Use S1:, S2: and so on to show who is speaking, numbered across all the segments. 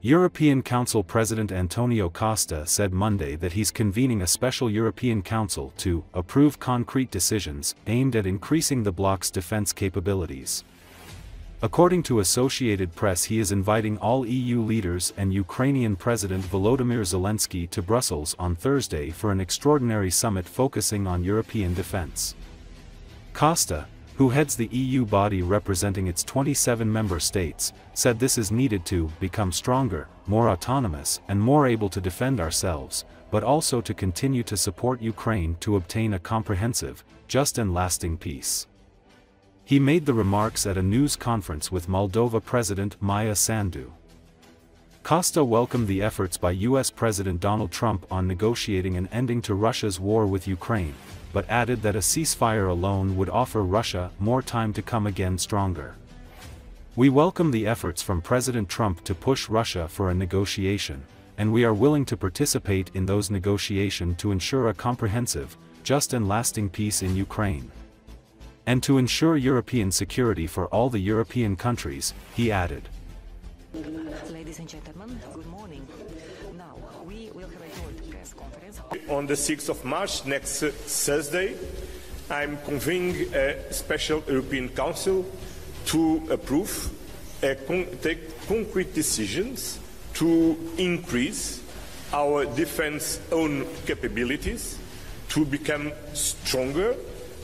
S1: European Council President Antonio Costa said Monday that he's convening a special European Council to approve concrete decisions aimed at increasing the bloc's defense capabilities. According to Associated Press, he is inviting all EU leaders and Ukrainian President Volodymyr Zelenskyy to Brussels on Thursday for an extraordinary summit focusing on European defense. Costa, who heads the EU body representing its 27 member states, said this is needed to become stronger, more autonomous, and more able to defend ourselves, but also to continue to support Ukraine to obtain a comprehensive, just and lasting peace. He made the remarks at a news conference with Moldova President Maia Sandu. Costa welcomed the efforts by US President Donald Trump on negotiating an ending to Russia's war with Ukraine, but added that a ceasefire alone would offer Russia more time to come again stronger. We welcome the efforts from President Trump to push Russia for a negotiation, and we are willing to participate in those negotiations to ensure a comprehensive, just and lasting peace in Ukraine. And to ensure European security for all the European countries, he added.
S2: Ladies and gentlemen, good morning. Now, we will have a joint press conference.
S3: On the 6th of March, next Thursday, I'm convening a special European Council to approve, take concrete decisions to increase our defense own capabilities, to become stronger,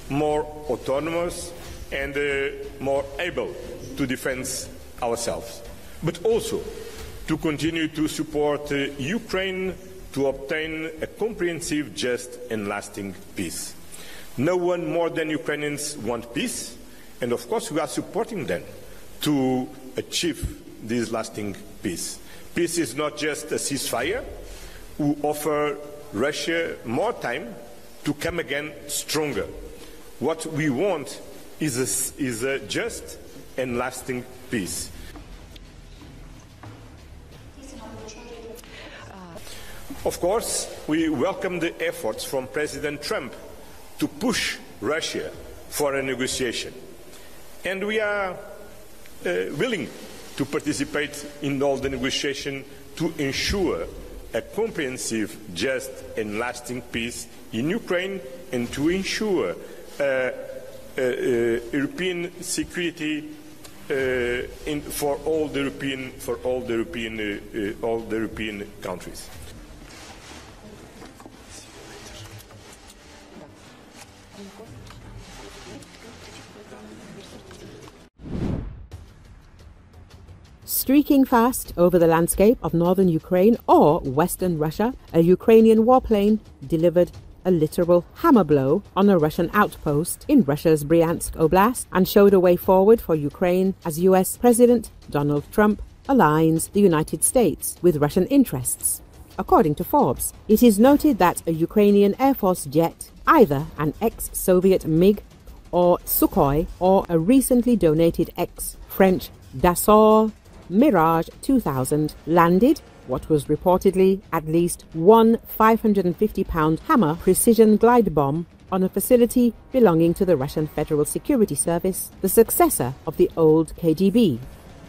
S3: more autonomous, and more able to defend ourselves. But also to continue to support Ukraine to obtain a comprehensive, just and lasting peace. No one more than Ukrainians want peace, and of course we are supporting them to achieve this lasting peace. Peace is not just a ceasefire. We offer Russia more time to come again stronger. What we want is a just and lasting peace. Of course, we welcome the efforts from President Trump to push Russia for a negotiation. And we are willing to participate in all the negotiations to ensure a comprehensive, just and lasting peace in Ukraine, and to ensure European security for all the European countries.
S4: Streaking fast over the landscape of northern Ukraine or western Russia, a Ukrainian warplane delivered a literal hammer blow on a Russian outpost in Russia's Bryansk Oblast and showed a way forward for Ukraine as US President Donald Trump aligns the United States with Russian interests. According to Forbes, it is noted that a Ukrainian Air Force jet, either an ex-Soviet MiG or Sukhoi or a recently donated ex-French Dassault Mirage 2000, landed what was reportedly at least one 550-pound Hammer precision glide bomb on a facility belonging to the Russian Federal Security Service, the successor of the old KGB.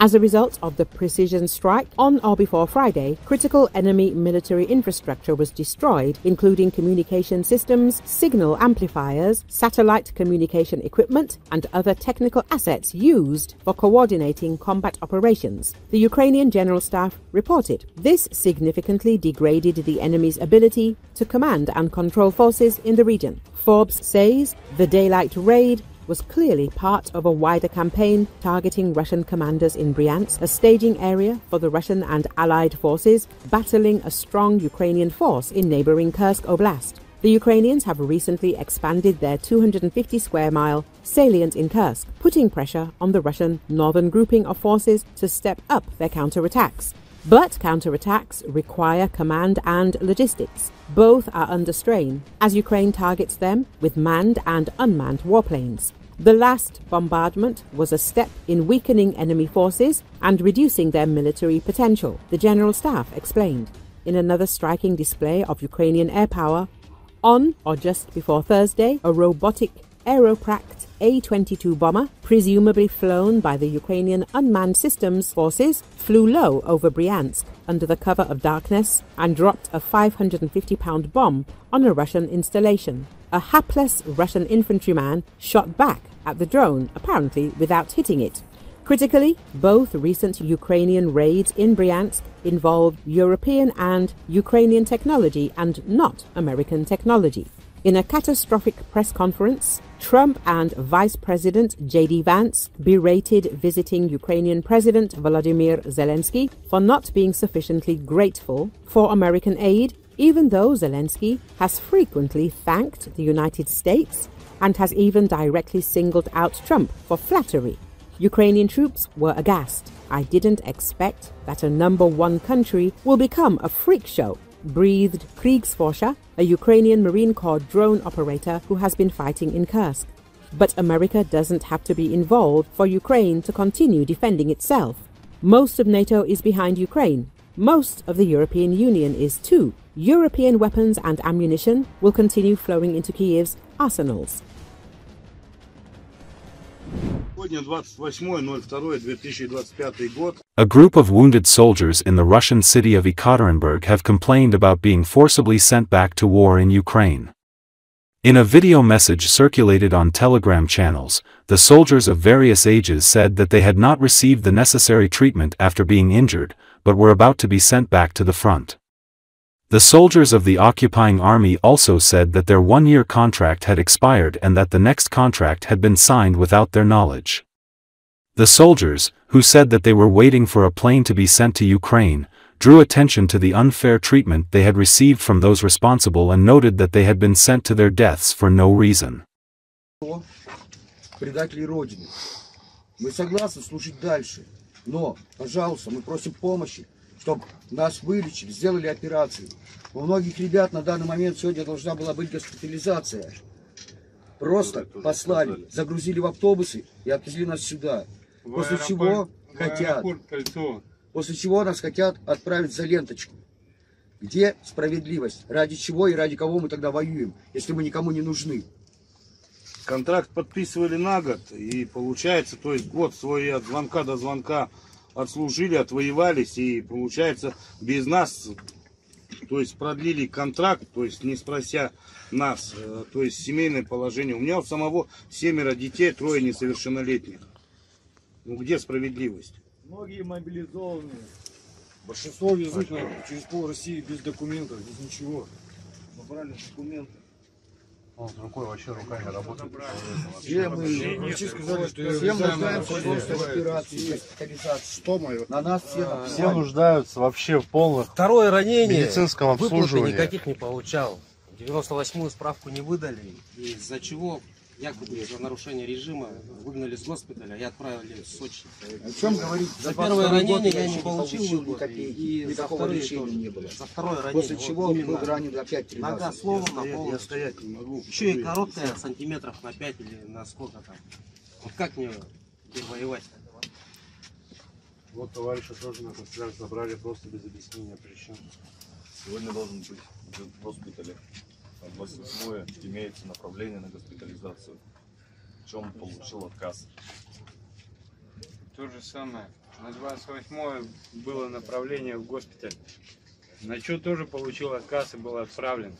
S4: As a result of the precision strike, on or before Friday, critical enemy military infrastructure was destroyed, including communication systems, signal amplifiers, satellite communication equipment, and other technical assets used for coordinating combat operations, the Ukrainian General Staff reported. This significantly degraded the enemy's ability to command and control forces in the region. Forbes says the daylight raid was clearly part of a wider campaign targeting Russian commanders in Bryansk, a staging area for the Russian and allied forces battling a strong Ukrainian force in neighboring Kursk Oblast. The Ukrainians have recently expanded their 250-square-mile salient in Kursk, putting pressure on the Russian northern grouping of forces to step up their counterattacks. But counterattacks require command and logistics. Both are under strain as Ukraine targets them with manned and unmanned warplanes. The last bombardment was a step in weakening enemy forces and reducing their military potential, the General Staff explained. In another striking display of Ukrainian air power, on or just before Thursday, a robotic aeropract A-22 bomber, presumably flown by the Ukrainian Unmanned Systems Forces, flew low over Bryansk under the cover of darkness and dropped a 550-pound bomb on a Russian installation. A hapless Russian infantryman shot back at the drone, apparently without hitting it. Critically, both recent Ukrainian raids in Bryansk involved European and Ukrainian technology and not American technology. In a catastrophic press conference, Trump and Vice President J.D. Vance berated visiting Ukrainian President Volodymyr Zelenskyy for not being sufficiently grateful for American aid, even though Zelensky has frequently thanked the United States and has even directly singled out Trump for flattery. Ukrainian troops were aghast. "I didn't expect that a number one country will become a freak show," breathed Kriegsforscher, a Ukrainian Marine Corps drone operator who has been fighting in Kursk. But America doesn't have to be involved for Ukraine to continue defending itself. Most of NATO is behind Ukraine. Most of the European Union is too. European weapons and ammunition will continue flowing into Kiev's arsenals.
S1: A group of wounded soldiers in the Russian city of Ekaterinburg have complained about being forcibly sent back to war in Ukraine. In a video message circulated on Telegram channels, the soldiers of various ages said that they had not received the necessary treatment after being injured, but were about to be sent back to the front. The soldiers of the occupying army also said that their one-year contract had expired and that the next contract had been signed without their knowledge. The soldiers, who said that they were waiting for a plane to be sent to Ukraine, drew attention to the unfair treatment they had received from those responsible and noted that they had been sent to their deaths for no reason.
S5: Предатели Родины. Мы согласны служить дальше, но, пожалуйста, мы просим помощи, чтобы нас вылечили, сделали операцию. У многих ребят на данный момент сегодня должна была быть госпитализация. Просто послали, загрузили в автобусы и отвезли нас сюда. После чего нас хотят отправить за ленточку. Где справедливость? Ради чего и ради кого мы тогда воюем, если мы никому не нужны?
S6: Контракт подписывали на год, и получается, то есть год свой от звонка до звонка отслужили, отвоевались, и получается без нас, то есть продлили контракт, то есть не спрося нас, то есть семейное положение. У меня у самого 7 детей, 3 несовершеннолетних. Ну где справедливость?
S5: Многие мобилизованные. Большинство везут через пол России без документов, без ничего. Набрали документы.
S7: Он рукой вообще руками работает.
S5: Все мы сказали, что всем нуждаемся в операции, госпитализации. Что мое? На нас
S7: все нуждаются вообще в полных
S8: Второе ранение,
S7: медицинском обслуживании.
S8: Выплаты никаких не получал. 98-ю справку не выдали, из-за чего якобы за нарушение режима выгнали с госпиталя и отправили в Сочи.
S5: О чем говорить?
S8: За первое ранение я не получил
S5: выплаты, и
S8: никакого решения
S5: не было.
S8: За второе ранение.
S5: После чего был ранен опять 3 раза.
S8: Нога сломана полностью.
S7: Я стоять не могу.
S8: Еще и короткая, сантиметров на 5 или на сколько там. Вот как мне воевать?
S7: Вот товарища тоже на концерт забрали просто без объяснения причин.
S9: Сегодня должен быть в госпитале. 28-е имеется направление на госпитализацию. В чем получил отказ?
S10: То же самое. На 28-е было направление в госпиталь. На что тоже получил отказ и был отправлен.